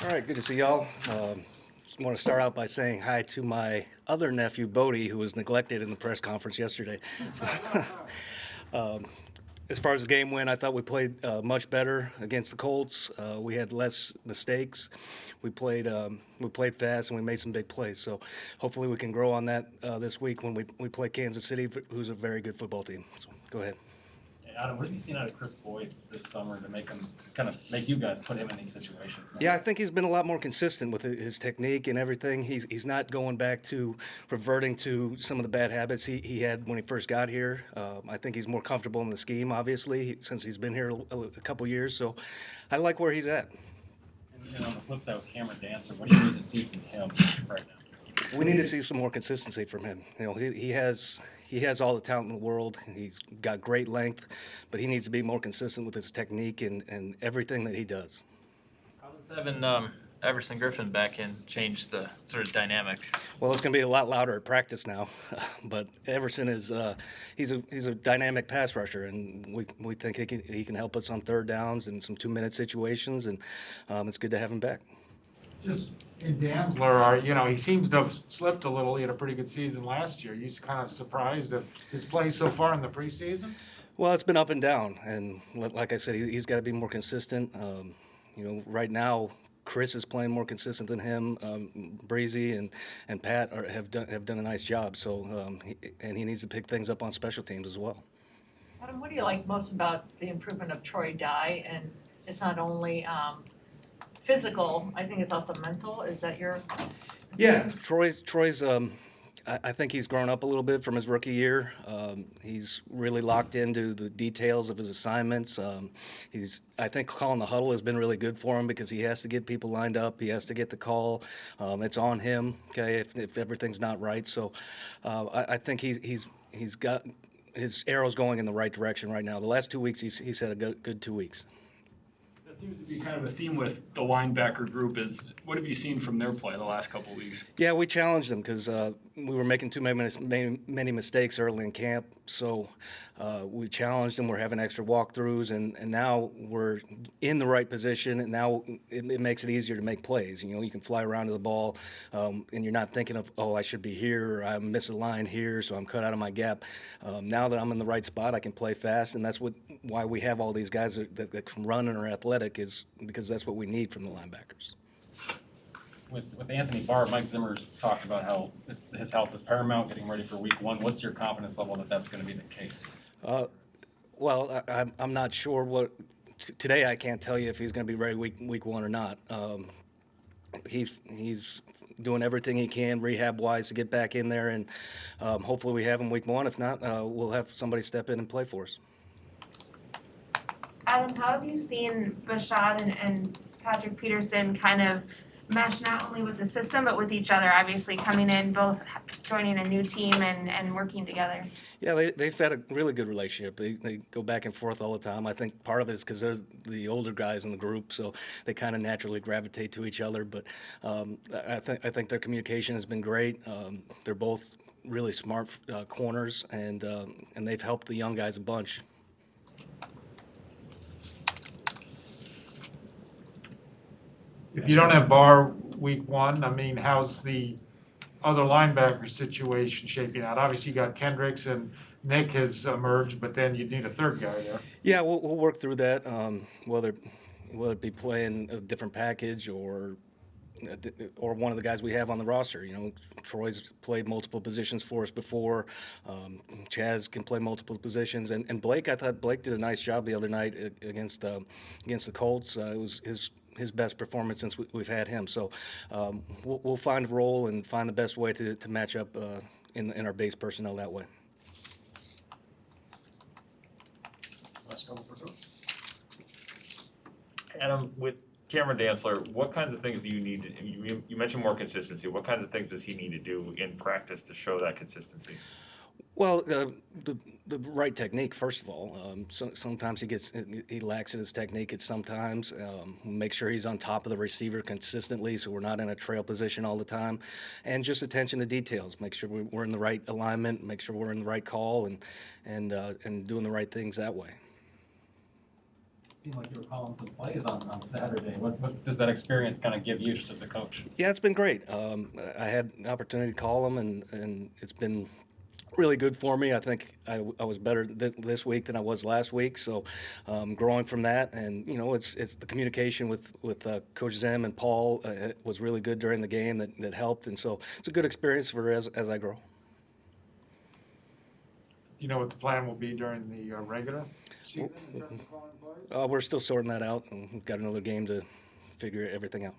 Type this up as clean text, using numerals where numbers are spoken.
All right, good to see y'all. Just want to start out by saying hi to my other nephew, Bodie, who was neglected in the press conference yesterday. So, as far as the game went, I thought we played much better against the Colts. We had less mistakes. We played fast and we made some big plays. So hopefully we can grow on that this week when we play Kansas City, who's a very good football team. So go ahead. Adam, what have you seen out of Chris Boyd this summer to make him make you guys put him in these situations? Yeah, I think he's been a lot more consistent with his technique and everything. He's not going back to reverting to some of the bad habits he had when he first got here. I think he's more comfortable in the scheme, obviously, since he's been here a couple years. So I like where he's at. And on the flip side with Cameron Dancer, what do you need to see from him right now? We need to see some more consistency from him. He has all the talent in the world. He's got great length, but he needs to be more consistent with his technique and everything that he does. How does having Everson Griffen back in change the sort of dynamic? Well, it's going to be a lot louder at practice now, but Everson is he's a dynamic pass rusher, and we think he can help us on third downs and some 2-minute situations, and it's good to have him back. Just in Dantzler, he seems to have slipped a little. He had a pretty good season last year. You kind of surprised at his play so far in the preseason? Well, it's been up and down, and like I said, he's got to be more consistent. Right now, Chris is playing more consistent than him. Breezy and Pat have done a nice job. So he needs to pick things up on special teams as well. Adam, what do you like most about the improvement of Troy Dye? And it's not only physical, I think it's also mental. Is that your? Yeah, Troy's. I think he's grown up a little bit from his rookie year. He's really locked into the details of his assignments. I think calling the huddle has been really good for him because he has to get people lined up. He has to get the call. It's on him, okay, if everything's not right. So I think he's got his arrows going in the right direction right now. The last 2 weeks, he's had a good 2 weeks. That seems to be kind of a theme with the linebacker group is what have you seen from their play the last couple of weeks? Yeah, we challenged them because we were making too many mistakes early in camp. So we challenged them. We're having extra walkthroughs, and now we're in the right position, and now it makes it easier to make plays. You can fly around to the ball, and you're not thinking of, I should be here, or I miss a line here, so I'm cut out of my gap. Now that I'm in the right spot, I can play fast, and that's why we have all these guys that can run and are athletic, is because that's what we need from the linebackers. With Anthony Barr, Mike Zimmer's talked about how his health is paramount, getting ready for week one. What's your confidence level that that's going to be the case? Well, I'm not sure today I can't tell you if he's going to be ready week one or not. He's doing everything he can rehab-wise to get back in there, and hopefully we have him week one. If not, we'll have somebody step in and play for us. Adam, how have you seen Bashad and Patrick Peterson kind of mesh not only with the system but with each other, obviously coming in, both joining a new team and working together? Yeah, they've had a really good relationship. They go back and forth all the time. I think part of it is because they're the older guys in the group, so they kind of naturally gravitate to each other. But I think their communication has been great. They're both really smart corners, and they've helped the young guys a bunch. If you don't have Barr week one, how's the other linebacker situation shaping out? Obviously, you got Kendricks and Nick has emerged, but then you need a third guy there. Yeah, we'll work through that, whether it be playing a different package or one of the guys we have on the roster. Troy's played multiple positions for us before. Chaz can play multiple positions, and Blake. I thought Blake did a nice job the other night against the Colts. It was his best performance since we've had him. So we'll find a role and find the best way to match up in our base personnel that way. Adam, with Cameron Dantzler, what kinds of things do you need to, you mentioned more consistency. What kinds of things does he need to do in practice to show that consistency? Well, the right technique, first of all. Sometimes he lacks in his technique. Sometimes make sure he's on top of the receiver consistently, so we're not in a trail position all the time, and just attention to details. Make sure we're in the right alignment. Make sure we're in the right call, and doing the right things that way. seemed like you were calling some plays on Saturday. What does that experience kind of give you just as a coach? Yeah, it's been great. I had an opportunity to call them, and it's been really good for me. I think I was better this week than I was last week, so growing from that. And it's the communication with Coach Zim and Paul was really good during the game that helped, and so it's a good experience for as I grow. Do you know what the plan will be during the regular season in terms of calling plays? We're still sorting that out, and we've got another game to figure everything out.